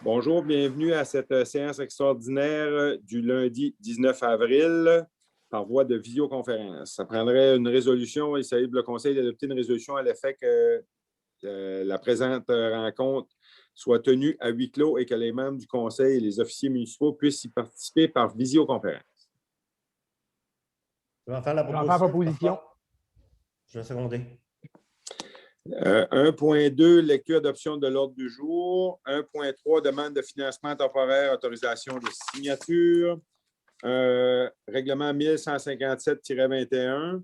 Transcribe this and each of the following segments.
Bonjour, bienvenue à cette séance extraordinaire du lundi 19 avril par voie de visioconférence. Ça prendrait une résolution. Il s'agit pour le Conseil d'adopter une résolution à l'effet que la présente rencontre soit tenue à huis clos et que les membres du Conseil et les officiers municipaux puissent y participer par visioconférence. Je vais en faire la proposition. Je vais seconder. 1.2, lecture adoption de l'ordre du jour. 1.3, demande de financement temporaire, autorisation de signature. Règlement 1157-21.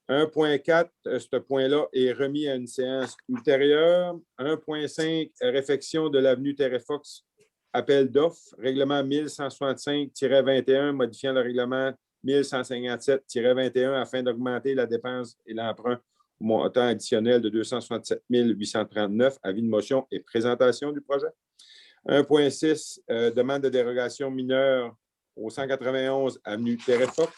1.4, ce point-là est remis à une séance ultérieure. 1.5, réfection de l'avenue Terrefox, appel d'offres. Règlement 1165-21, modifiant le règlement 1157-21 afin d'augmenter la dépense et l'emprunt au montant additionnel de 267 839. Avis de motion et présentation du projet. 1.6, demande de dérogation mineure au 191 avenue Terrefox.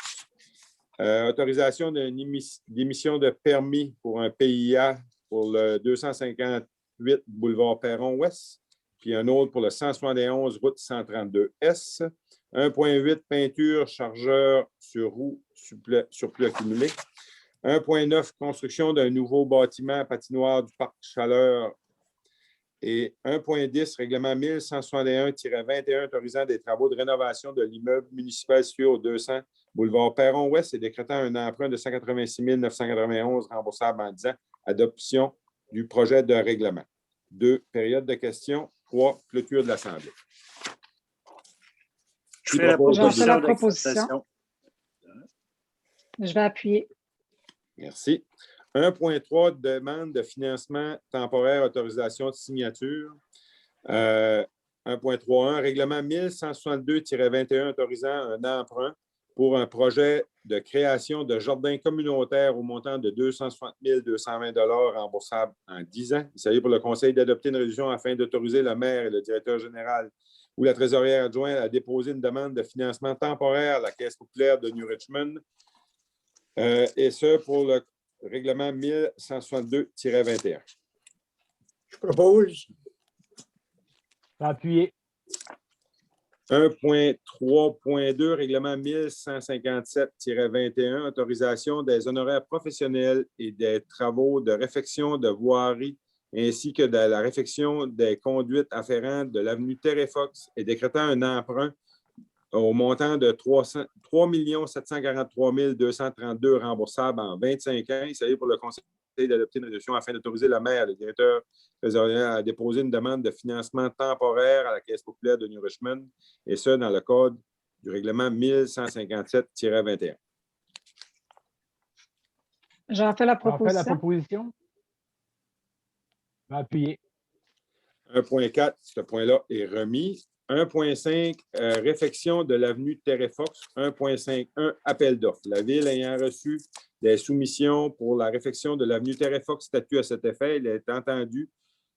Autorisation d'émission de permis pour un PIA pour le 258 boulevard Perron-Ouest, puis un autre pour le 171 route 132S. 1.8, peinture, chargeur sur roue, surplus accumulé. 1.9, construction d'un nouveau bâtiment patinoire du Parc Chaleur. Et 1.10, règlement 1161-21 autorisant des travaux de rénovation de l'immeuble municipal situé au 200 boulevard Perron-Ouest et décrétant un emprunt de 186 991 remboursable en 10 ans. Adoption du projet de règlement. 2, période de questions. 3, clôture de l'Assemblée. J'en fais la proposition. Je vais appuyer. Merci. 1.3, demande de financement temporaire, autorisation de signature. 1.3.1, règlement 1162-21 autorisant un emprunt pour un projet de création de jardins communautaires au montant de 260 220 remboursables en 10 ans. Il s'agit pour le Conseil d'adopter une résolution afin d'autoriser le maire et le directeur général ou la trésorière adjointe à déposer une demande de financement temporaire à la Caisse populaire de New Richmond. Et ce, pour le règlement 1162-21. Je propose. Appuyer. 1.3.2, règlement 1157-21, autorisation des honoraires professionnels et des travaux de réfection de voirie ainsi que de la réfection des conduites afférentes de l'avenue Terrefox et décrétant un emprunt au montant de 3 743 232 remboursables en 25 ans. Il s'agit pour le Conseil d'adopter une résolution afin d'autoriser le maire et le directeur trésorier à déposer une demande de financement temporaire à la Caisse populaire de New Richmond, et ce, dans le cadre du règlement 1157-21. J'en fais la proposition. Appuyer. 1.4, ce point-là est remis. 1.5, réfection de l'avenue Terrefox. 1.5.1, appel d'offres. La Ville ayant reçu des soumissions pour la réfection de l'avenue Terrefox, statut à cet effet, il est entendu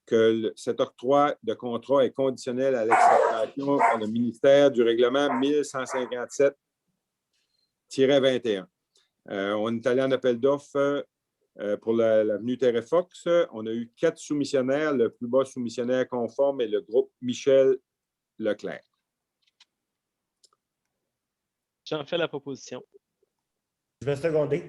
que cet octroi de contrat est conditionnel à l'acceptation par le ministère du règlement 1157-21. On est allé en appel d'offres pour l'avenue Terrefox. On a eu 4 soumissionnaires. Le plus bas soumissionnaire conforme est le groupe Michel Leclerc. J'en fais la proposition. Je vais seconder.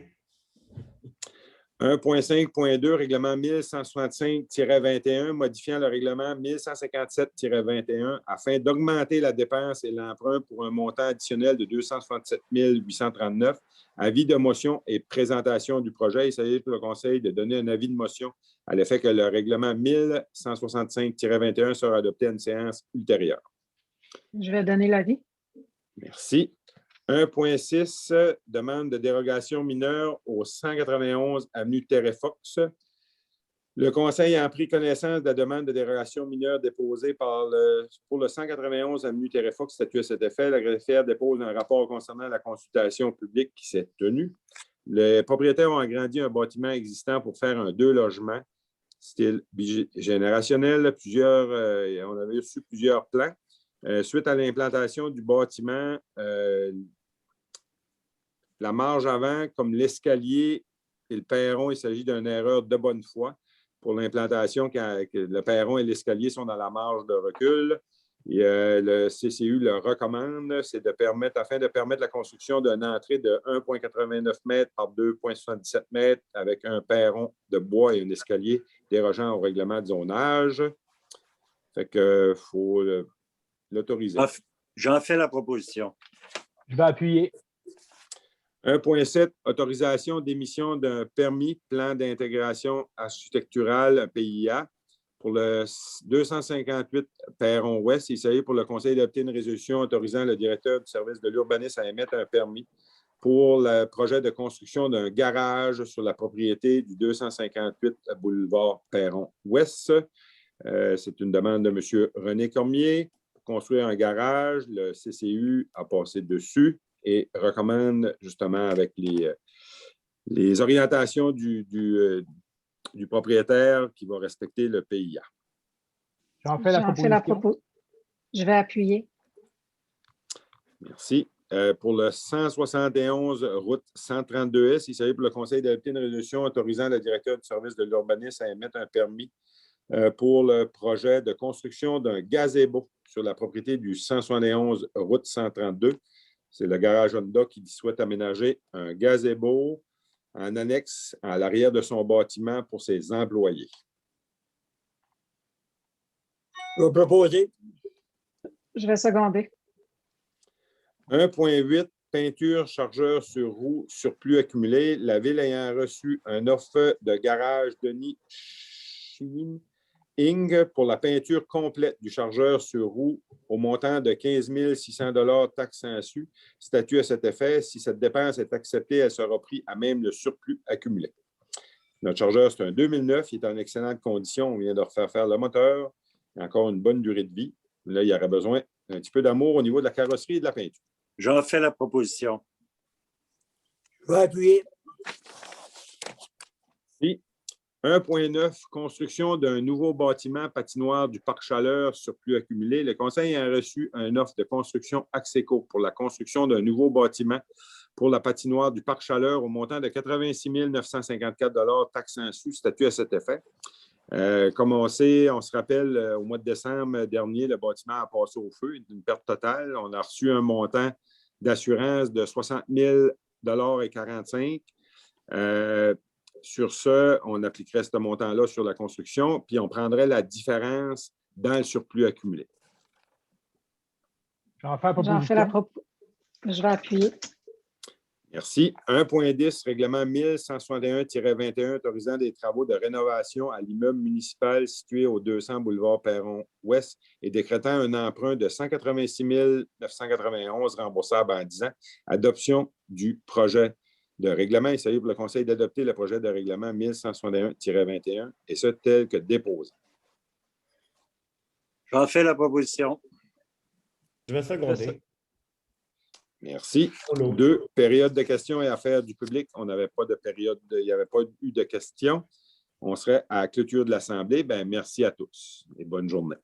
1.5.2, règlement 1165-21, modifiant le règlement 1157-21 afin d'augmenter la dépense et l'emprunt pour un montant additionnel de 267 839. Avis de motion et présentation du projet. Il s'agit pour le Conseil de donner un avis de motion à l'effet que le règlement 1165-21 sera adopté à une séance ultérieure. Je vais donner l'avis. Merci. 1.6, demande de dérogation mineure au 191 avenue Terrefox. Le Conseil a pris connaissance de la demande de dérogation mineure déposée pour le 191 avenue Terrefox, statut à cet effet. La greffière dépose un rapport concernant la consultation publique qui s'est tenue. Les propriétaires ont agrandi un bâtiment existant pour faire un 2 logements, style bigénérationnel. On avait reçu plusieurs plans. Suite à l'implantation du bâtiment, la marge avant, comme l'escalier et le perron, il s'agit d'une erreur de bonne foi pour l'implantation, quand le perron et l'escalier sont dans la marge de recul. Et, le CCU le recommande, c'est afin de permettre la construction d'une entrée de 1,89 mètres par 2,77 mètres avec un perron de bois et un escalier dérogeant au règlement de zonage. Fait que faut l'autoriser. J'en fais la proposition. Je vais appuyer. 1,7, autorisation d'émission d'un permis plan d'intégration architecturale PIA pour le 258 Perron-Ouest. Il s'agit pour le Conseil d'adopter une résolution autorisant le directeur du service de l'urbanisme à émettre un permis pour le projet de construction d'un garage sur la propriété du 258 boulevard Perron-Ouest. C'est une demande de M. René Cormier. Pour construire un garage, le CCU a passé dessus et recommande justement avec les orientations du propriétaire qui va respecter le PIA. J'en fais la proposition. Je vais appuyer. Merci. Pour le 171 route 132S, il s'agit pour le Conseil d'adopter une résolution autorisant le directeur du service de l'urbanisme à émettre un permis pour le projet de construction d'un gazebo sur la propriété du 171 route 132. C'est le garage Honda qui souhaite aménager un gazebo en annexe à l'arrière de son bâtiment pour ses employés. Je vais proposer. Je vais seconder. 1,8, peinture chargeur sur roue surplus accumulé. La Ville ayant reçu un offre de garage Denis Chine Inc. pour la peinture complète du chargeur sur roue au montant de 15 600 $ taxes insu. Statut à cet effet. Si cette dépense est acceptée, elle sera prise à même le surplus accumulé. Notre chargeur, c'est un 2009. Il est en excellente condition. On vient de refaire faire le moteur. Il a encore une bonne durée de vie. Là, il y aurait besoin d'un petit peu d'amour au niveau de la carrosserie et de la peinture. J'en fais la proposition. Je vais appuyer. 1,9, construction d'un nouveau bâtiment patinoire du Parc Chaleur surplus accumulé. Le Conseil a reçu une offre de construction Axeco pour la construction d'un nouveau bâtiment pour la patinoire du Parc Chaleur au montant de 86 954 $ taxes insu, statut à cet effet. Comme on sait, on se rappelle, au mois de décembre dernier, le bâtiment a passé au feu, une perte totale. On a reçu un montant d'assurance de 60 045 $. Sur ce, on appliquerait ce montant-là sur la construction, puis on prendrait la différence dans le surplus accumulé. J'en fais la proposition. Je vais appuyer. Merci. 1,10, règlement 1161-21 autorisant des travaux de rénovation à l'immeuble municipal situé au 200 boulevard Perron-Ouest et décrétant un emprunt de 186 991 remboursable en 10 ans. Adoption du projet de règlement. Il s'agit pour le Conseil d'adopter le projet de règlement 1161-21 et ce tel que déposé. J'en fais la proposition. Je vais seconder. Merci. 2, période de questions et affaires du public. On n'avait pas de période, il n'y avait pas eu de questions. On serait à la clôture de l'Assemblée. Merci à tous et bonne journée.